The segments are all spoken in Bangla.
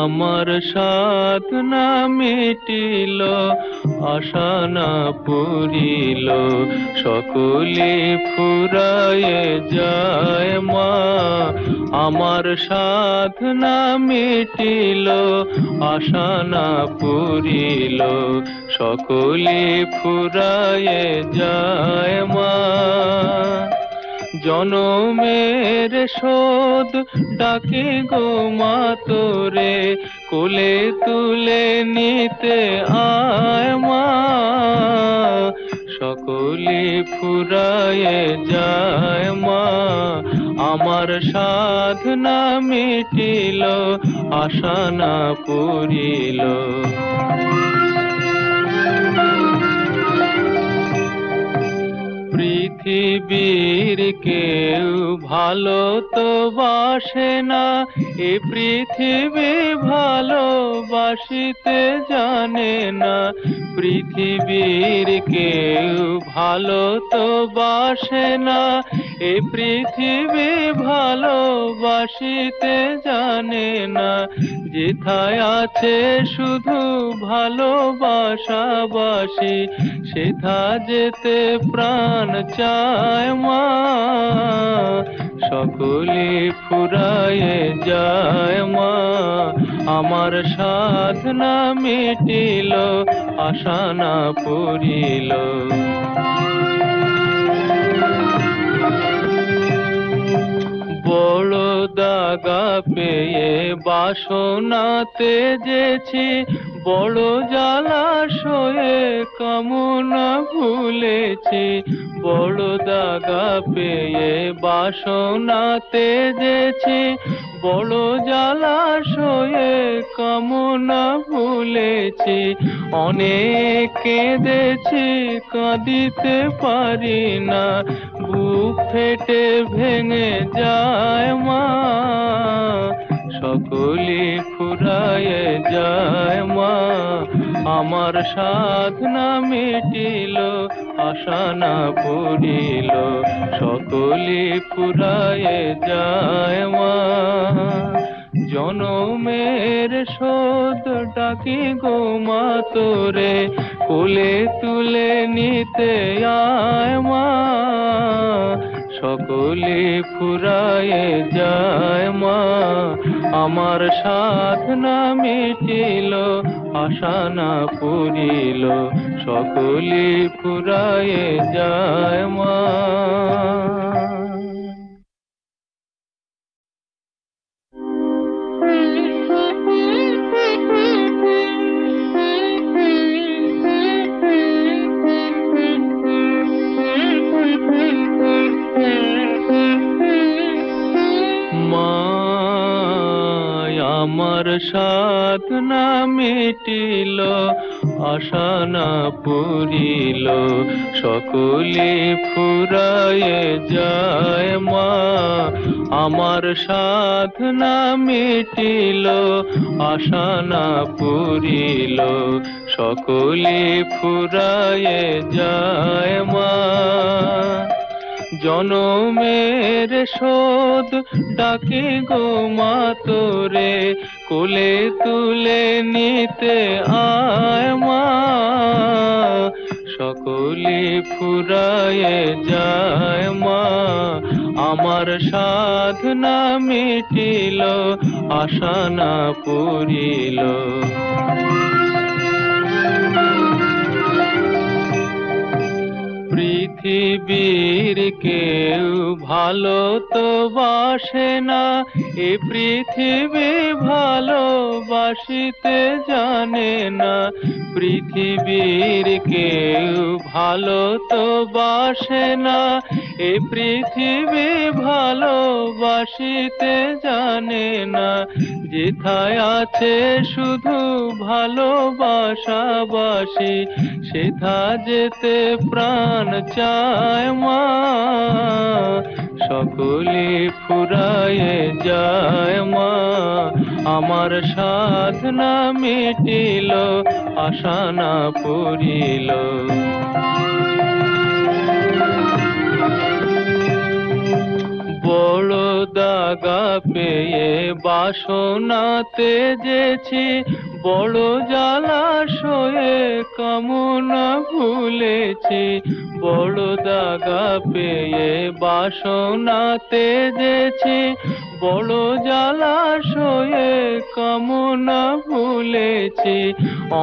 আমার সাধনা মিটিল, আশা না পুরিল, সকলে ফুরায়ে যায় মা। আমার সাধনা মিটিল, আশা না পুরিল, সকলে ফুরায়ে যায় মা। জনমের শোধ ডাকে গো মা তোরে, কোলে তুলে নিতে আয় মা। সকলে ফুরায়ে যায় মা, আমার সাধনা মিটিল, আশা না পুরিল। পৃথিবীর কেউ ভালো তো বাসে না, এ পৃথিবী ভালোবাসিতে জানে না। পৃথিবীর কেউ ভালো তো বাসে না, এ পৃথিবী ভালোবাসিতে জানে না। যেথায় আছে শুধু ভালোবাসাবাসি, সেথা যেতে প্রাণ চায় মা। সকলে ফুরায়ে যায় মা, আমার সাধনা মিটিল, আশা না পুরিল। বড় দাগা পেয়ে বাসনা তেজেছি, বড় জলাশয়ে কামনা ভুলেছি। বড় দাগা পেয়ে বাসনা তেজেছি, বড় জলাশয়ে কামনা ভুলেছি। অনেক কেঁদেছি, কাঁদিতে পারি না, বুক ফেটে ভেঙে যায় মা। সকলে ফুরায়ে যায় মা, আমার সাধনা মিটিল, আশা না পুরিল, সকলে ফুরায়ে যায় মা। জনমের শোধ ডাকি গো মা তোরে, কোলে তুলে নিতে আয় মা। সকলে ফুরায়ে যায় মা, আমার সাধনা মিটিল, আশা না পুরিল, সকলে ফুরায়ে যায় মা। আমার সাধনা মিটিল, আশা না পুরিল, সকলে ফুরায়ে যায় মা। আমার সাধনা মিটিল, আশা না পুরিল, সকলে ফুরায়ে যায় মা। জনমের শোধ ডাকে গো মা তোরে, কোলে তুলে নিতে আয় মা। সকলে ফুরায়ে যায় মা, আমার সাধনা মিটিল, আশা না পুরিল। পৃথিবীর কেউ ভালো তো বাসে না, এ পৃথিবী ভালোবাসিতে জানে না। পৃথিবীর কেউ ভালো তো বাসে না, এ পৃথিবী ভালোবাসিতে জানে না। যেথায় আছে শুধু ভালোবাসাবাসি, সেথা যেতে প্রাণ চায় মা। সকলে ফুরায়ে যায় মা, আমার সাধনা মিটিল, আশা না পুরিল। বড় বড় দাগা পেয়ে বাসনা তেজেছি, বড় জলাশয়ে কামনা ভুলেছি। বড় দাগা পেয়ে বাসনা তেজেছি, বড় জলাশয়ে কামনা ভুলেছি।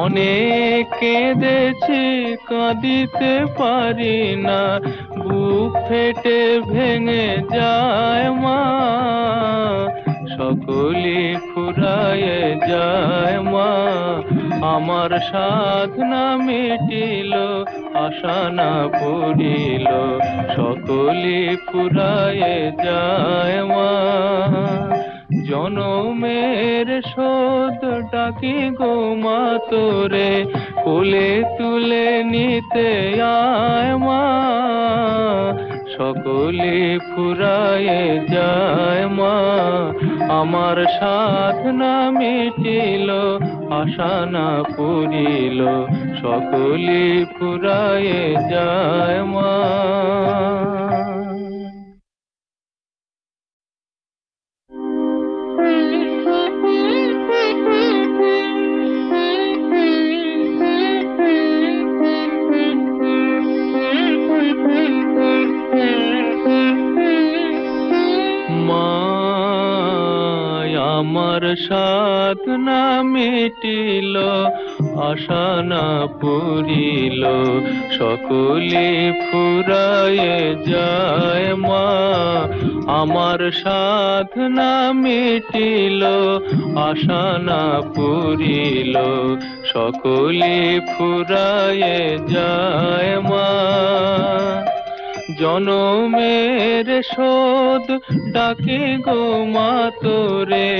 অনেক কেঁদেছি কাঁদিতে পারি না, বুক ফেটে ভেঙে যায় মা। সকলে ফুরায়ে যায় মা, আমার সাধনা মিটিল, আশা না পড়িল। সকলে ফুরায়ে যায় মা। জনমের শোধ ডাকি গো মা তোরে, কোলে তুলে নিতে আয় মা। সকলে ফুরায়ে যায় মা, আমার সাধনা মিটিল, আশা না পড়িল। সকলে ফুরায়ে যায় মা। আমার সাধনা মিটিল, আশা না পড়িল। সকলে ফুরায়ে যায় মা, আমার সাধনা মিটিল, আশা না পড়িল। সকলে ফুরায়ে যায় মা। জনমের শোধ ডাকি গো মা তোরে,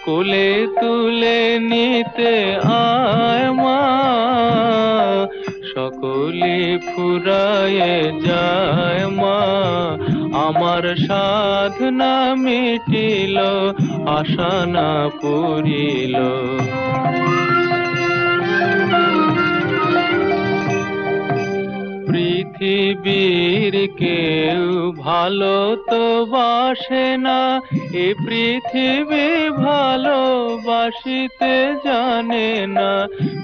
কোলে তুলে নিতে আয় মা। সকলে ফুরায়ে যায় মা, আমার সাধনা মিটিল, আশা না পড়িল। পৃথিবীর কেউ ভালো তো বাসে না, এ পৃথিবী ভালোবাসিতে জানে না।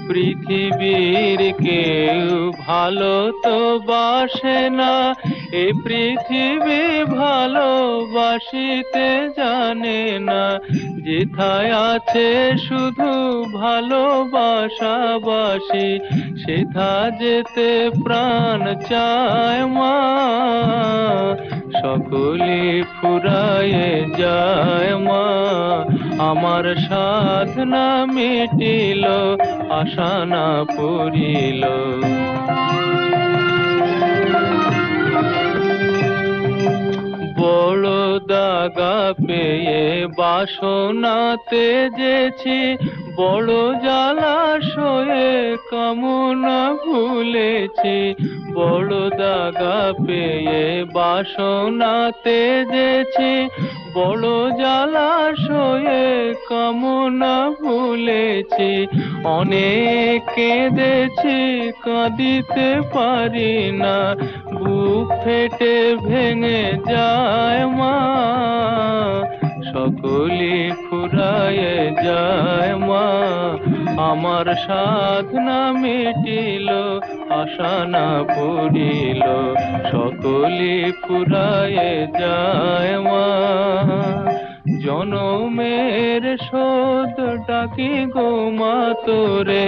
পৃথিবীর কেউ ভালো তো বাসে না, এ পৃথিবী ভালোবাসিতে জানে না। যেথায় আছে শুধু ভালোবাসাবাসি, সেথা যেতে প্রাণ চায় মা। সকলে ফুরায়ে যায় মা, আমার সাধনা মিটিল, আশা না পড়িল। বড় দাগা পেয়ে বাসনা তেজেছি, বড় জলাশয়ে কামনা ভুলেছি। বড় দাগা পেয়ে বাসনা তেজেছি, বড় জলাশয়ে কামনা ভুলেছি। অনেক কেঁদেছি কাঁদিতে পারি না, বুক ফেটে ভেঙে যায় মা। সকলে ফুরায়ে যায় মা, আমার সাধনা মিটিল, আশা না পড়িল। সকলে ফুরায়ে যায় মা। জনমের শোধ ডাকি গো মা তোরে,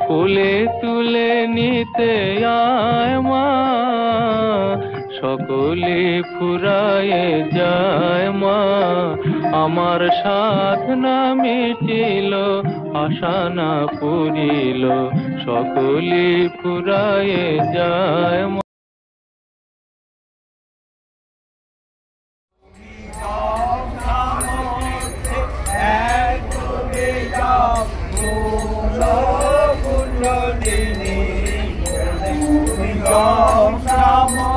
কোলে তুলে নিতে আয় মা। সকলে ফুরায়ে যায় মা, আমার সাধনা মিটিল, আশা না পড়িল। সকলে ফুরায়ে যায় মা। Om Namo